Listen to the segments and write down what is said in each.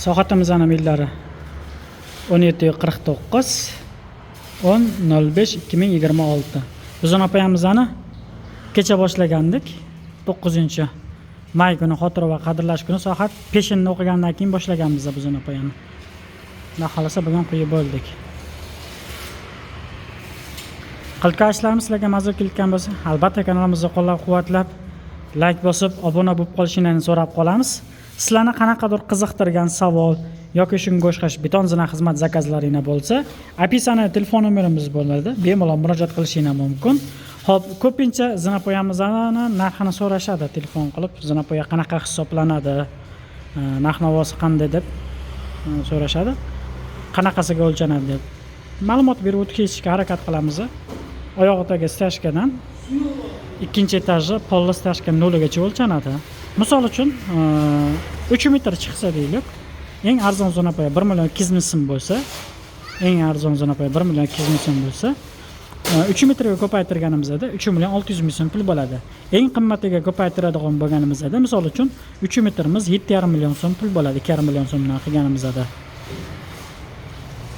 Soatimizning millari 17:49 10.05.2026. Bizning opayamizani kecha boshlagandik. 9-may kuni xotira va qadrlash kuni soat peshinni o'qigandan keyin boshlaganmiz bizning opayani. Xudo xolasa bugun qo'yib bo'ldik. Qilgan ishlarimiz sizlarga mazza kelgan bo'lsa, albatta kanalimizni qo'llab-quvvatlab, like bosib, obuna bo'lib qolishingizni so'rab qolamiz. Sizlarni qanaqadir qiziqtirgan savol yoki shunga o'xshash beton zina xizmat zakazlaringiz bo'lsa, opisaniya telefon nomerimiz bo'ladi. Bemalol murojaat qilishingiz mumkin. Xo'p, ko'pincha zinapoyamizni narxini so'rashadi telefon qilib, zinapoya qanaqa hisoblanadi, narx-navosi qanday deb so'rashadi. Qanaqasiga o'lchanadi deb. Ma'lumot berib o'tkazishga harakat qilamiz. Oyog'idagi stashkadan ikkinchi etajda polli stashka 0 gacha o'lchanadi. Misol uchun 3 metr chiqsa deylik, eng arzon zinapoya 1.200.000 so'm bo'lsa, eng arzon zinapoya 1.200.000 so'm bo'lsa, 3 metrga ko'paytirganimizda 3.600.000 so'm pul bo'ladi. Eng qimmatiga ko'paytiradigan bo'lganimizda, misol uchun 3 metrimiz 7.5 million so'm pul bo'ladi. 2.5 million so'mdan qilganimizda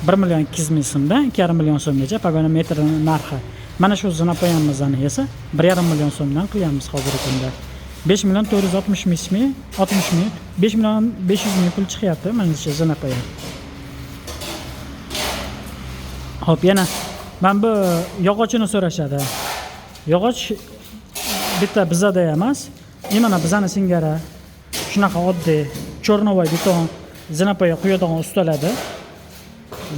1.200.000 so'mdan 2.5 million so'mgacha pogona metr narxi. Mana shu zinapoyamizni esa 1.5 million so'mdan qilyapmiz hozirgi kunda. 5.460.000, 60.000, 5.500.000 pul chiqyapti mana shu zinapoya. Xo'p, yana men bu yog'ochini so'rashadi. Yog'och bitta bizada emas, mana bizani singari shunaqa oddiy cho'rnovoy beton zinapoya quyadigan ustalarda.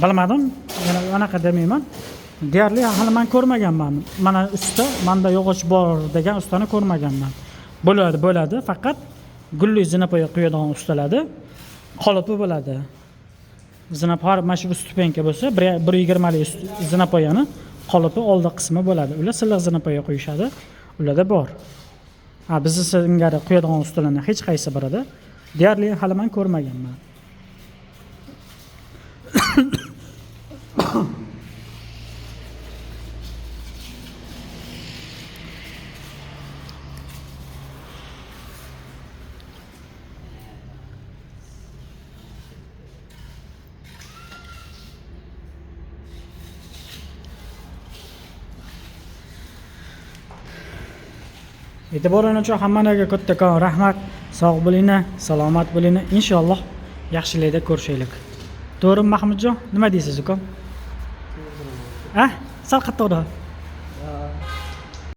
Bilmadim, yana anaqa demayman. Deyarli hali men ko'rmaganman. Mana usta, menda yog'och bor degan ustani ko'rmaganman. Bo'ladi, faqat gulli zinapoya quyadigan ustalarda qolipi bo'ladi. Zinapoya mana shu stupenka bo'lsa, 1.20 lik zinapoyani qolipi oldi qismi bo'ladi. Ular silliq zinapoya quyishadi. Ularda bor. Bizni singari quyadigan ustalarning hech qaysi birida deyarli hali men ko'rmaganman. E'tiboringiz uchun hammaga kattakon rahmat. Sog' bo'linglar, salomat bo'linglar. Inshaalloh yaxshilikda ko'rishaylik. To'g'rimi Mahmudjon? Nima deysiz, uka? Sal qattiqroq.